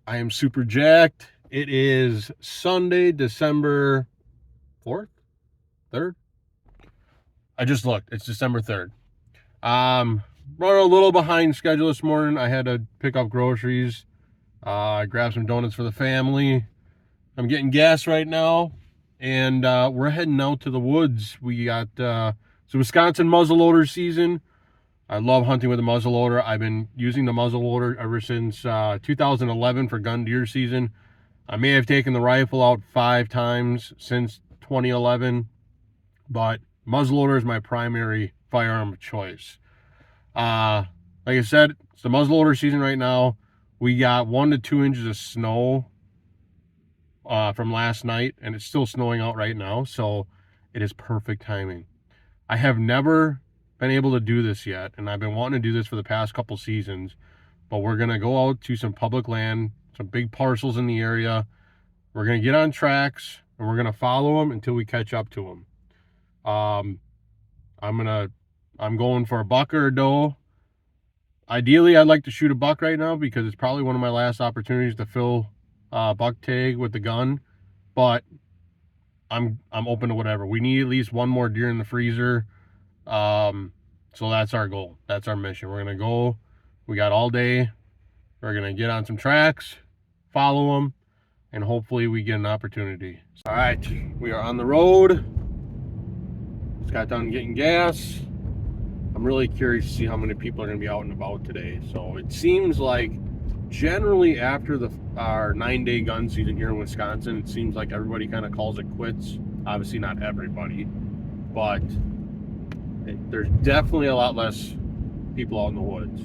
I am super jacked. It is Sunday, December 4th, 3rd. I just looked. It's December 3rd. Running a little behind schedule this morning. I had to pick up groceries. Grab some donuts for the family. I'm getting gas right now, and we're heading out to the woods. We got it's Wisconsin muzzleloader season. I love hunting with a muzzleloader. I've been using the muzzleloader ever since 2011 for gun deer season. I may have taken the rifle out 5 times since 2011, but muzzleloader is my primary firearm of choice. Like I said, it's the muzzleloader season right now. We got 1 to 2 inches of snow from last night, and it's still snowing out right now, so it is perfect timing. I have never been able to do this yet, and I've been wanting to do this for the past couple seasons, but we're going to go out to some public land, some big parcels in the area. We're going to get on tracks, and we're going to follow them until we catch up to them. I'm going for a buck or a doe. Ideally, I'd like to shoot a buck right now because it's probably one of my last opportunities to fill buck tag with the gun, but I'm open to whatever. We need at least one more deer in the freezer. So that's our goal. That's our mission. We're going to go. We got all day. We're going to get on some tracks, follow them, and hopefully we get an opportunity. All right, we are on the road. Just got done getting gas. I'm really curious to see how many people are going to be out and about today. So it seems like generally after our 9-day gun season here in Wisconsin, it seems like everybody kind of calls it quits. Obviously not everybody, but there's definitely a lot less people out in the woods.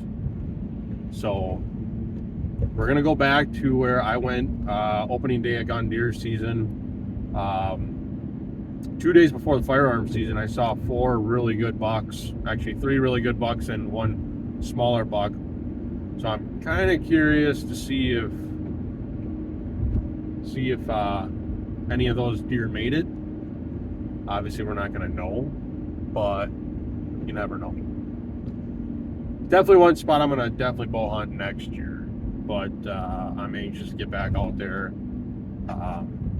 So we're going to go back to where I went opening day of gun deer season. 2 days before the firearm season, I saw 4 really good bucks. Actually, 3 really good bucks and 1 smaller buck. So I'm kind of curious to see if any of those deer made it. Obviously, we're not going to know, but you never know. Definitely one spot I'm going to definitely bow hunt next year, but I'm anxious to get back out there.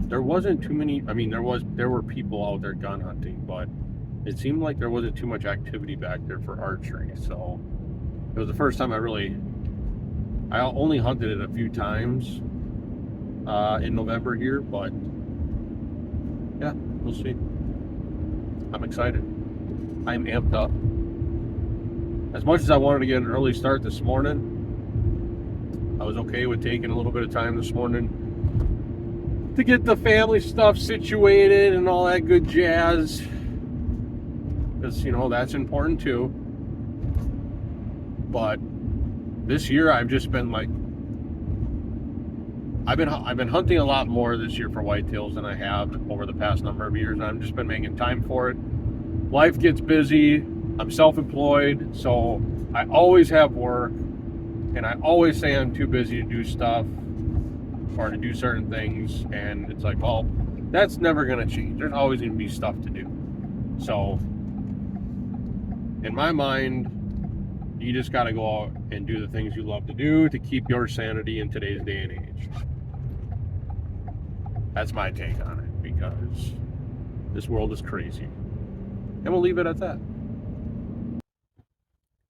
There wasn't too many. I mean, there were people out there gun hunting, but it seemed like there wasn't too much activity back there for archery. So it was the first time I only hunted it a few times in November here, but yeah, we'll see. I'm excited. I'm amped up. As much as I wanted to get an early start this morning, I was okay with taking a little bit of time this morning to get the family stuff situated and all that good jazz, because that's important too. But this year I've just been like, I've been hunting a lot more this year for whitetails than I have over the past number of years, and I've just been making time for it. Life gets busy. I'm self-employed, so I always have work, and I always say I'm too busy to do stuff or to do certain things, and it's like, well, that's never going to change. There's always going to be stuff to do. So in my mind, you just got to go out and do the things you love to do to keep your sanity in today's day and age. That's my take on it, because this world is crazy. And we'll leave it at that.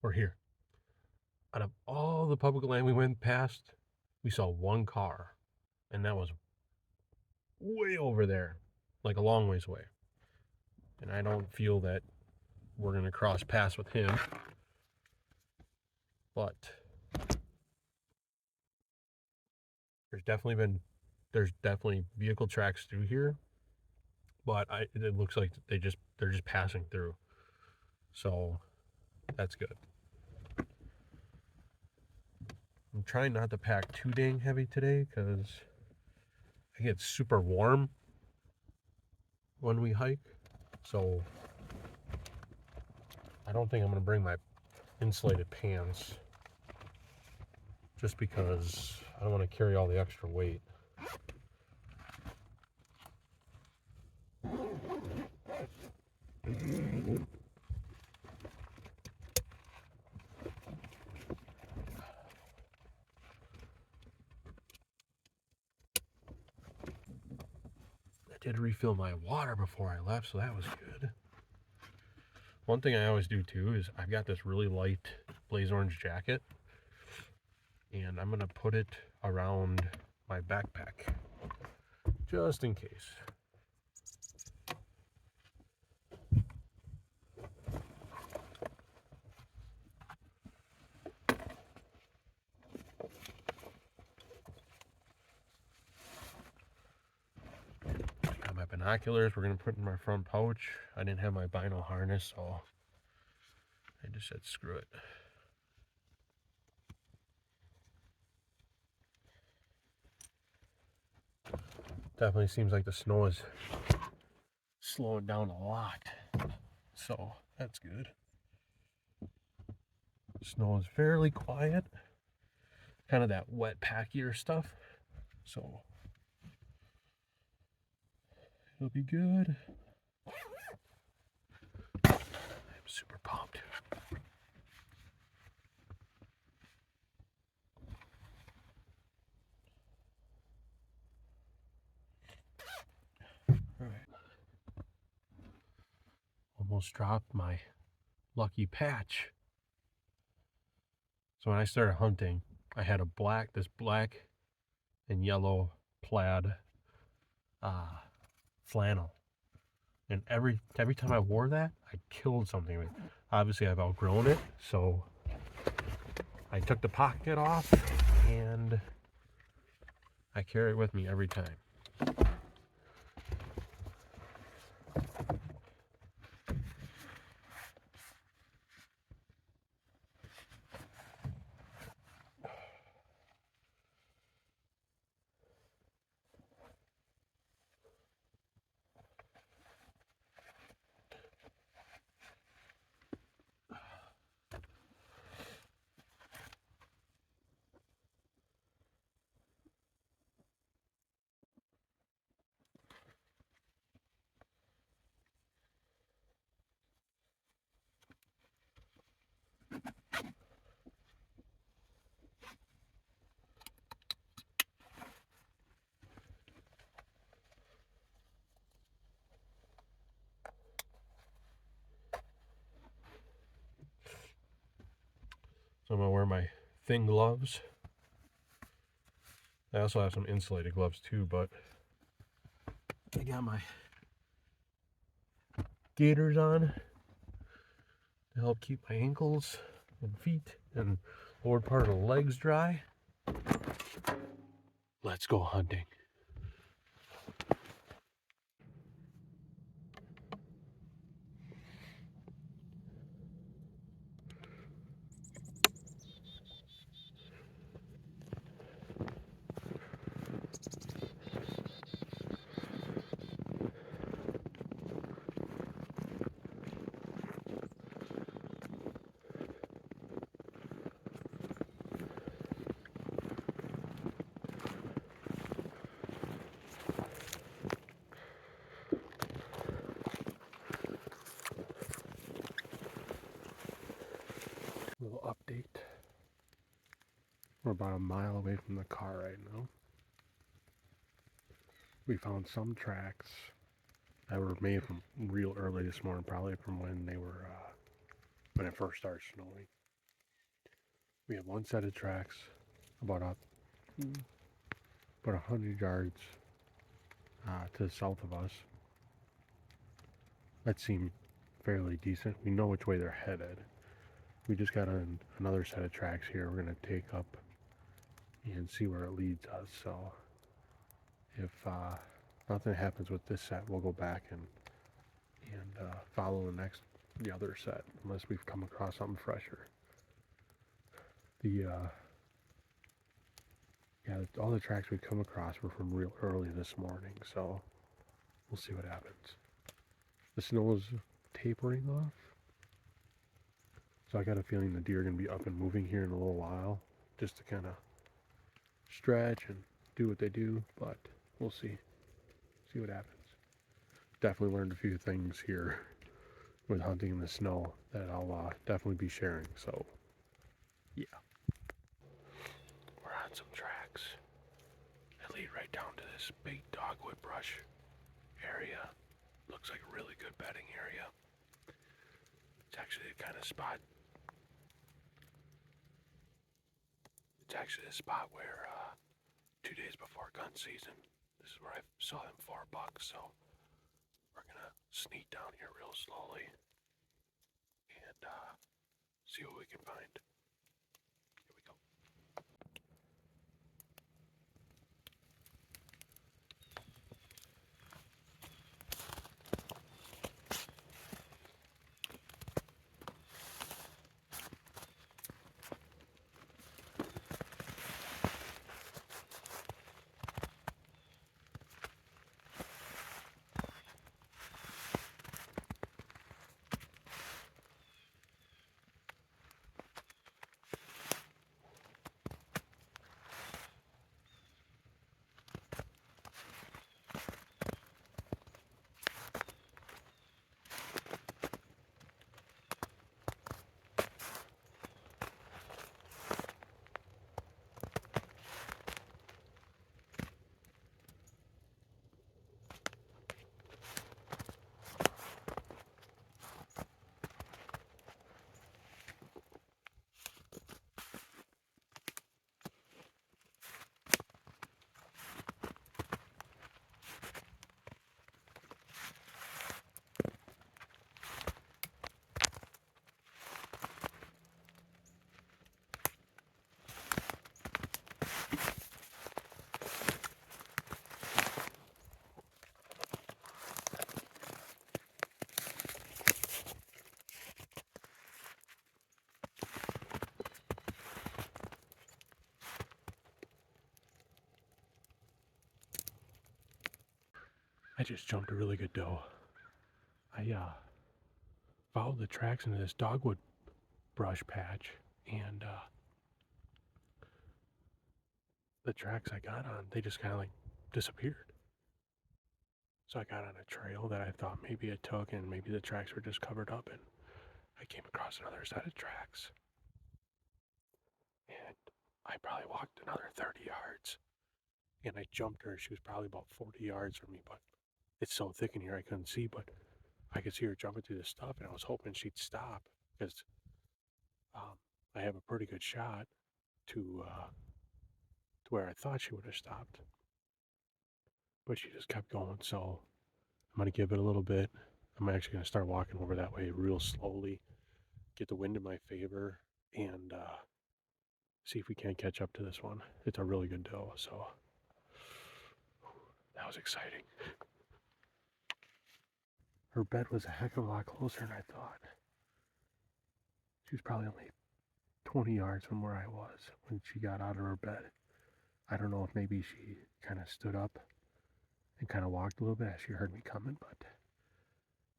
We're here. Out of all the public land we went past, we saw 1 car, and that was way over there, like a long ways away. And I don't feel that we're going to cross paths with him, but there's definitely vehicle tracks through here, but it looks like they're just passing through, so that's good. I'm trying not to pack too dang heavy today because it gets super warm when we hike, so I don't think I'm going to bring my insulated pants, just because I don't want to carry all the extra weight. did refill my water before I left, so that was good. One thing I always do too is I've got this really light blaze orange jacket, and I'm gonna put it around my backpack just in case. Got my binoculars we're gonna put in my front pouch. I didn't have my bino harness, so I just said screw it. Definitely seems like the snow is slowing down a lot, so that's good. Snow is fairly quiet, kind of that wet packier stuff, so it'll be good. I'm super pumped. All right. Almost dropped my lucky patch. So when I started hunting, I had this black and yellow plaid flannel, and every time I wore that, I killed something. Obviously, I've outgrown it, so I took the pocket off and I carry it with me every time. So I'm gonna wear my thin gloves. I also have some insulated gloves too, but I got my gaiters on to help keep my ankles and feet and lower part of the legs dry. Let's go hunting. Little update. We're about a mile away from the car right now. We found some tracks that were made from real early this morning, probably from when they were when it first started snowing. We have one set of tracks about 100 yards to the south of us. That seemed fairly decent. We know which way they're headed. We just got another set of tracks here we're going to take up and see where it leads us. So if nothing happens with this set, we'll go back and follow the other set, unless we've come across something fresher. All the tracks we've come across were from real early this morning, so we'll see what happens. The snow is tapering off, so I got a feeling the deer are going to be up and moving here in a little while, just to kind of stretch and do what they do, but we'll see what happens. Definitely learned a few things here with hunting in the snow that I'll definitely be sharing, so yeah. We're on some tracks that lead right down to this big dogwood brush. area. Looks like a really good bedding area. It's actually the kind of spot. It's actually a spot where 2 days before gun season, this is where I saw them $4. So we're gonna sneak down here real slowly and see what we can find. Here we go. I just jumped a really good doe. I followed the tracks into this dogwood brush patch, and the tracks I got on, they just kind of like disappeared. So I got on a trail that I thought maybe it took, and maybe the tracks were just covered up, and I came across another set of tracks. And I probably walked another 30 yards, and I jumped her. She was probably about 40 yards from me, but it's so thick in here I couldn't see, but I could see her jumping through the stuff, and I was hoping she'd stop because I have a pretty good shot to where I thought she would have stopped. But she just kept going, so I'm going to give it a little bit. I'm actually going to start walking over that way real slowly, get the wind in my favor, and see if we can't catch up to this one. It's a really good doe, so that was exciting. Her bed was a heck of a lot closer than I thought. She was probably only 20 yards from where I was when she got out of her bed. I don't know if maybe she kind of stood up and kind of walked a little bit as she heard me coming, but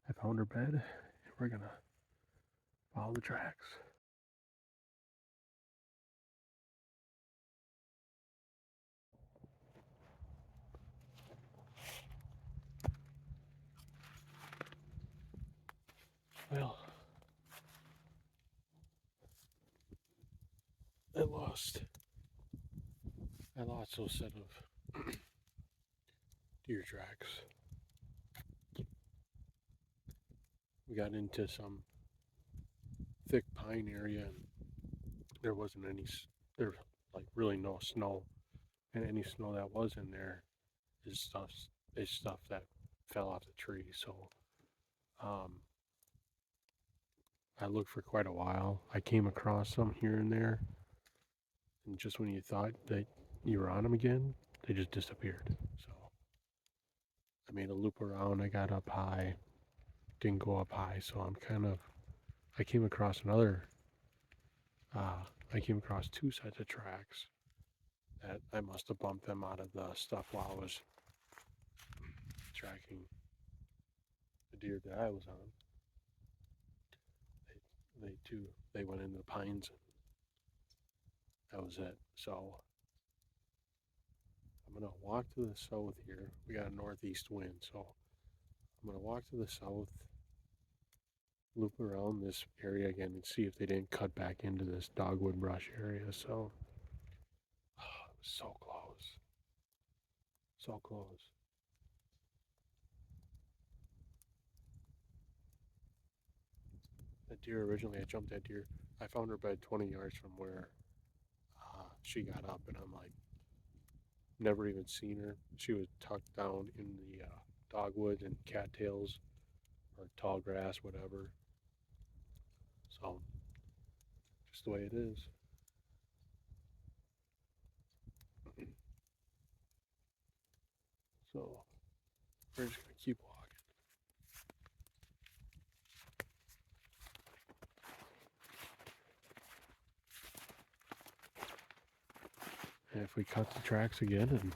I found her bed, and we're gonna follow the tracks. Well, I lost those set of deer tracks. We got into some thick pine area, and there wasn't any, there like really no snow, and any snow that was in there is stuff that fell off the tree. So I looked for quite a while. I came across some here and there, and just when you thought that you were on them again, they just disappeared. So I made a loop around. I got up high, didn't go up high, so I came across I came across two sets of tracks that I must have bumped them out of the stuff while I was tracking the deer that I was on. They went into the pines. That was it. So I'm gonna walk to the south here. We got a northeast wind, so I'm gonna walk to the south, loop around this area again, and see if they didn't cut back into this dogwood brush area. So, it was so close, so close. that deer originally. I jumped that deer. I found her bed 20 yards from where she got up, and I'm like, never even seen her. She was tucked down in the dogwood and cattails or tall grass, whatever. So, just the way it is. So, we're just going to keep walking. And if we cut the tracks again and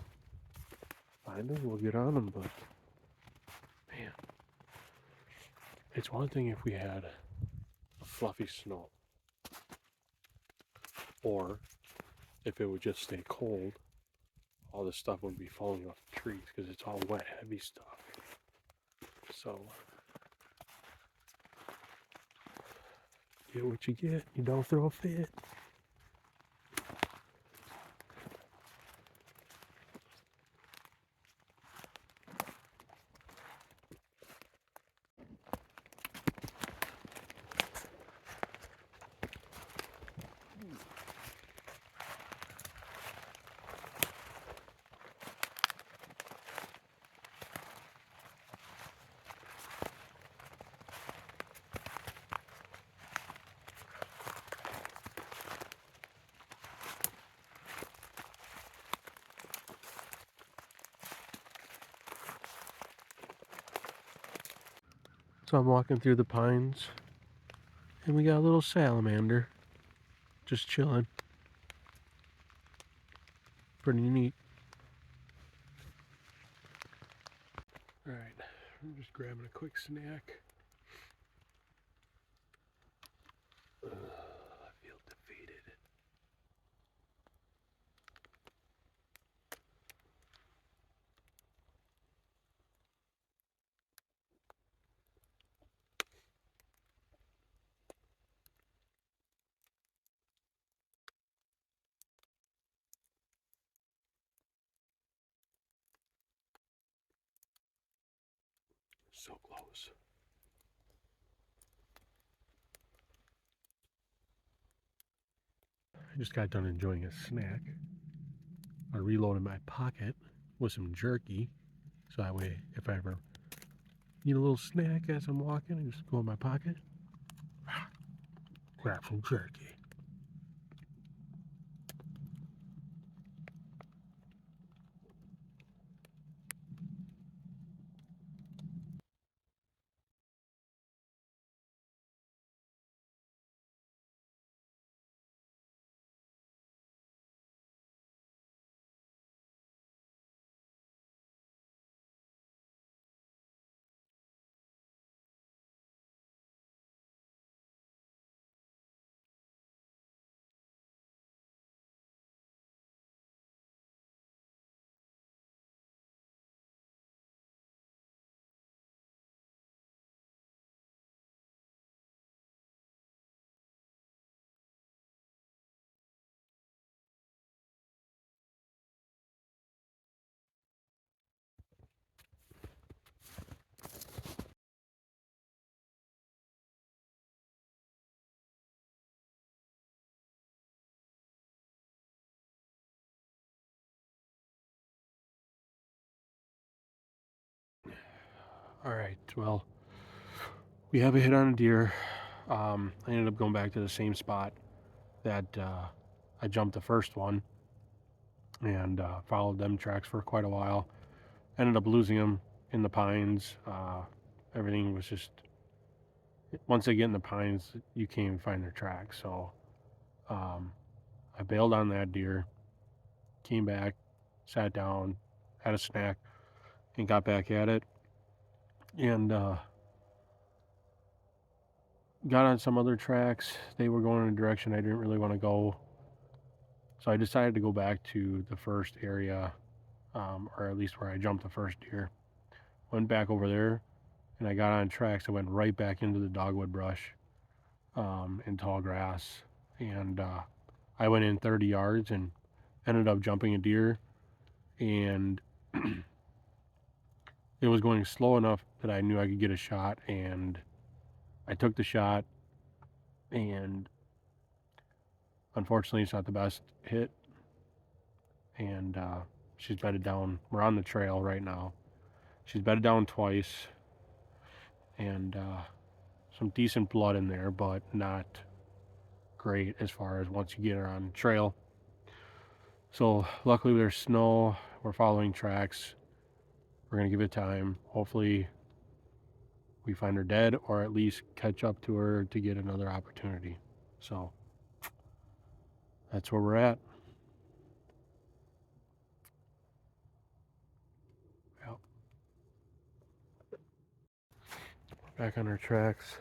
find them, we'll get on them. But, man, it's one thing if we had a fluffy snow, or if it would just stay cold, all this stuff would be falling off the trees because it's all wet, heavy stuff. So, get what you get. You don't throw a fit. So I'm walking through the pines, and we got a little salamander just chilling. Pretty neat. Alright, I'm just grabbing a quick snack. I feel defeated. So close. I just got done enjoying a snack. I reloaded my pocket with some jerky, so that way if I ever need a little snack as I'm walking, I just go in my pocket, grab some jerky. Alright, well, we have a hit on a deer. I ended up going back to the same spot that I jumped the first one, and followed them tracks for quite a while. Ended up losing them in the pines. Everything was just, once they get in the pines, you can't even find their tracks. So I bailed on that deer, came back, sat down, had a snack, and got back at it. And got on some other tracks. They were going in a direction I didn't really want to go. So I decided to go back to the first area, or at least where I jumped the first deer. Went back over there, and I got on tracks that went right back into the dogwood brush and tall grass. And I went in 30 yards and ended up jumping a deer. And it was going slow enough that I knew I could get a shot. And I took the shot, and unfortunately it's not the best hit, and she's bedded down. We're on the trail right now. She's bedded down twice, and some decent blood in there, but not great as far as once you get her on trail. So luckily there's snow, we're following tracks, we're gonna give it time. Hopefully we find her dead, or at least catch up to her to get another opportunity. So that's where we're at. Yep. Back on our tracks.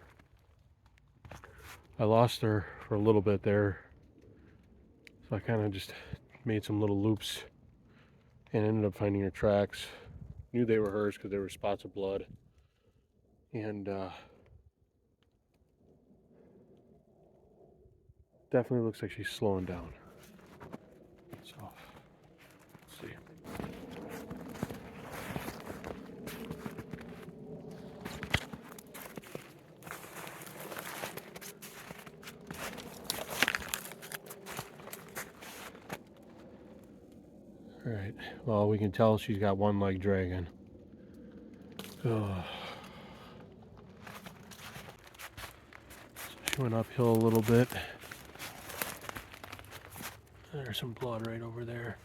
I lost her for a little bit there, so I kind of just made some little loops and ended up finding her tracks. Knew they were hers because there were spots of blood, and definitely looks like she's slowing down. So let's see. All right, well, we can tell she's got one leg dragging. Oh. So she went uphill a little bit. There's some blood right over there.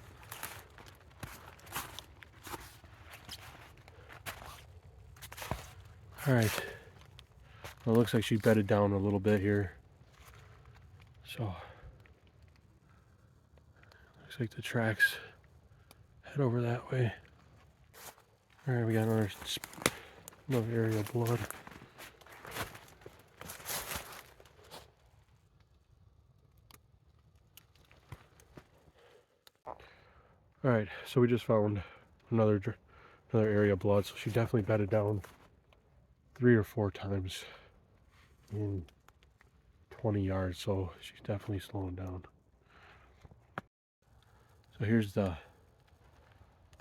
All right, well, it looks like she bedded down a little bit here. So looks like the tracks head over that way. All right, we got another area of blood. All right, so we just found another area of blood. So she definitely bedded down 3 or 4 times in 20 yards. So she's definitely slowing down. So here's the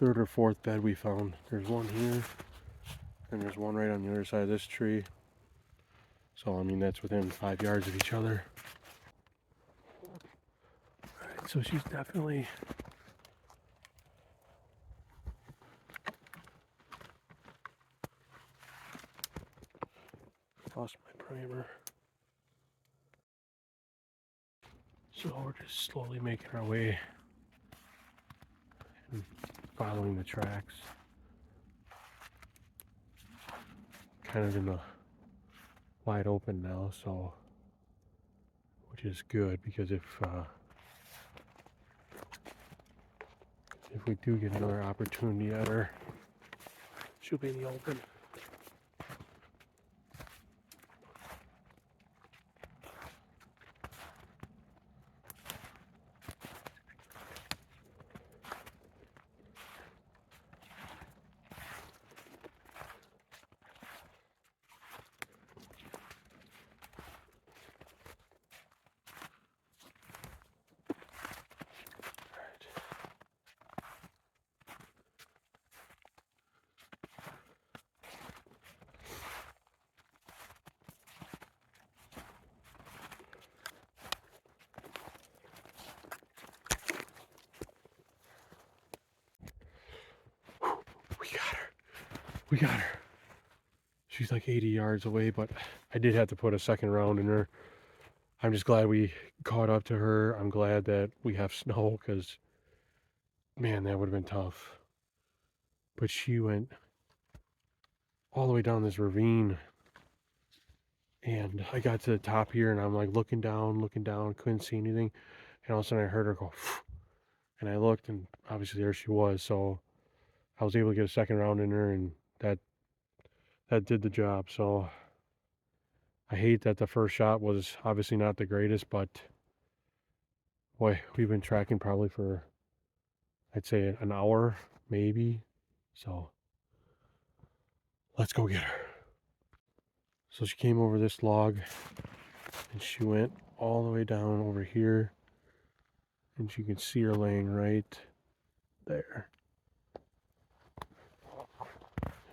3rd or 4th bed we found. There's one here, and there's one right on the other side of this tree. So I mean that's within 5 yards of each other. All right, so she's definitely lost my primer. So we're just slowly making our way and following the tracks. Kind of in the wide open now, so which is good, because if we do get another opportunity at her, she'll be in the open. We got her. She's like 80 yards away, but I did have to put a second round in her. I'm just glad we caught up to her. I'm glad that we have snow, because, man, that would have been tough. But she went all the way down this ravine, and I got to the top here, and I'm like looking down, couldn't see anything. And all of a sudden I heard her go, phew, and I looked, and obviously there she was. So I was able to get a second round in her, and that did the job. So I hate that the first shot was obviously not the greatest, but boy, we've been tracking probably for, I'd say, an hour, maybe. So let's go get her. So she came over this log, and she went all the way down over here, and you can see her laying right there.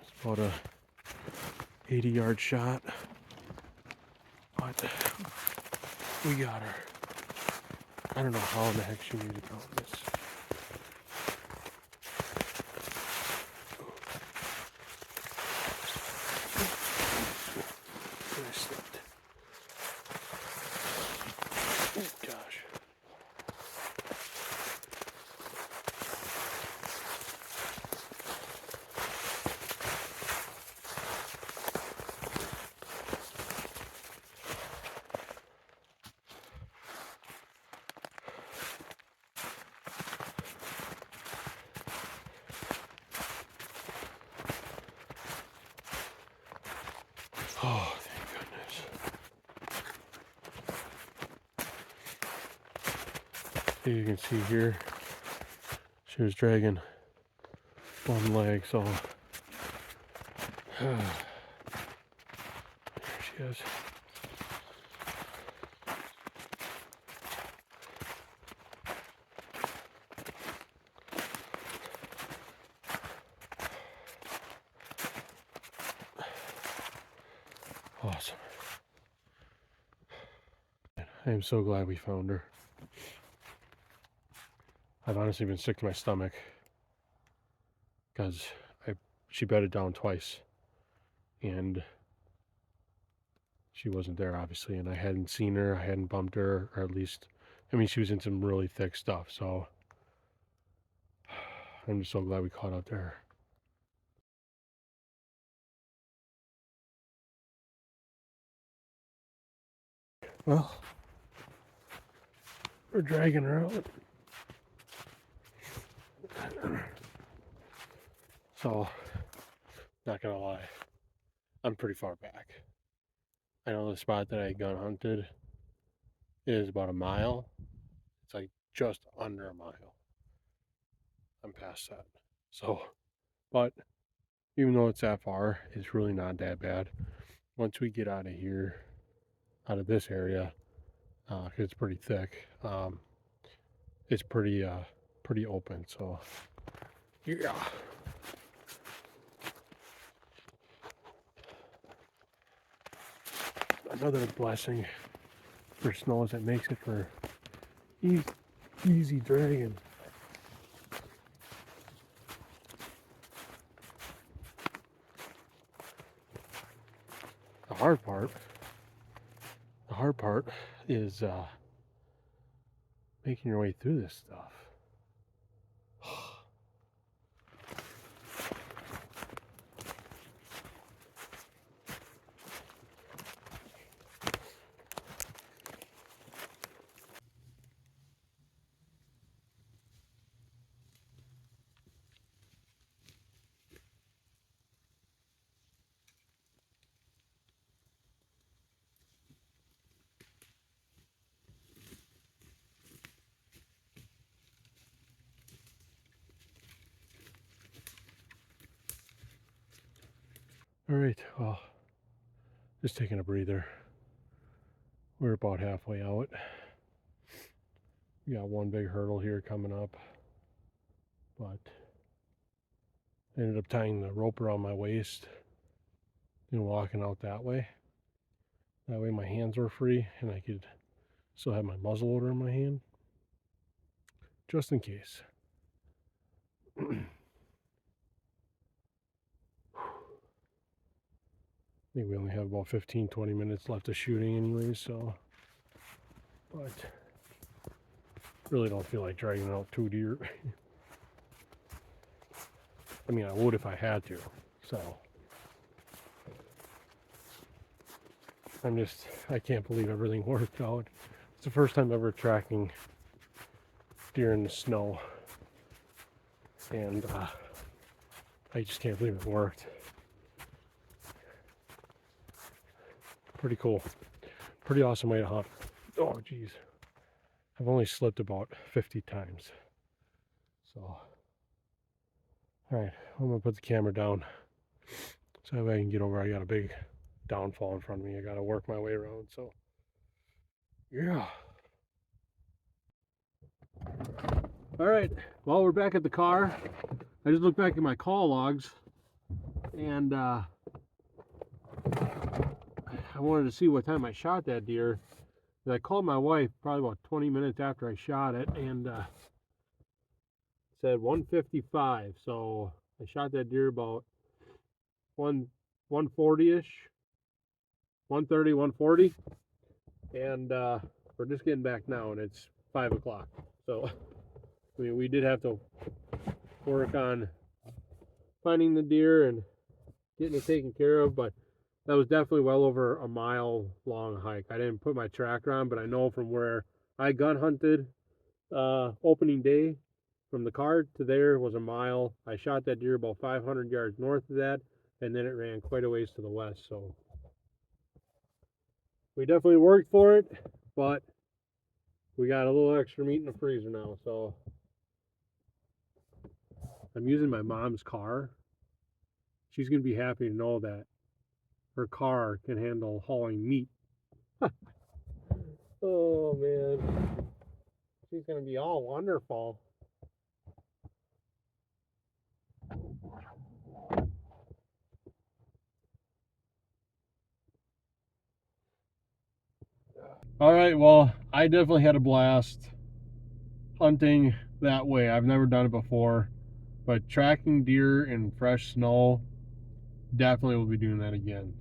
It's about a 80-yard shot, but We got her. I don't know how in the heck she needed to count this. I slipped. Oh gosh. Oh, thank goodness. You can see here, she was dragging one leg, so there she is. Awesome. I am so glad we found her. I've honestly been sick to my stomach because she bedded down twice and she wasn't there obviously, and I hadn't seen her, I hadn't bumped her, or at least, I mean, she was in some really thick stuff, so I'm just so glad we caught up to her. Well, we're dragging her out. So, not gonna lie, I'm pretty far back. I know the spot that I gun hunted is about a mile. It's like just under a mile. I'm past that. So, but even though it's that far, it's really not that bad. Once we get out of here, out of this area, 'cause it's pretty thick, it's pretty open. So, yeah. Another blessing for snow is it makes it for easy dragging. The hard part is making your way through this stuff. All right, well, just taking a breather. We're about halfway out. We got one big hurdle here coming up, but I ended up tying the rope around my waist and walking out that way. That way my hands were free and I could still have my muzzleloader in my hand, just in case. I think we only have about 15-20 minutes left of shooting anyway, so, but really don't feel like dragging out 2 deer. I mean, I would if I had to, so I can't believe everything worked out. It's the first time ever tracking deer in the snow, and I just can't believe it worked. Pretty cool. Pretty awesome way to hunt. Oh, geez. I've only slipped about 50 times. So, all right, I'm gonna put the camera down so that way I can get over. I got a big downfall in front of me. I gotta work my way around, so yeah. All right, well, we're back at the car. I just looked back at my call logs and I wanted to see what time I shot that deer. And I called my wife probably about 20 minutes after I shot it, and said 155. So I shot that deer about 140-ish, 130, 140, and we're just getting back now, and it's 5 o'clock. So I mean, we did have to work on finding the deer and getting it taken care of, but that was definitely well over a mile long hike. I didn't put my tracker on, but I know from where I gun hunted opening day, from the car to there was a mile. I shot that deer about 500 yards north of that, and then it ran quite a ways to the west. So we definitely worked for it, but we got a little extra meat in the freezer now. So I'm using my mom's car. She's going to be happy to know that her car can handle hauling meat. Oh man, she's going to be all wonderful. All right, well, I definitely had a blast hunting that way. I've never done it before, but tracking deer in fresh snow, definitely will be doing that again.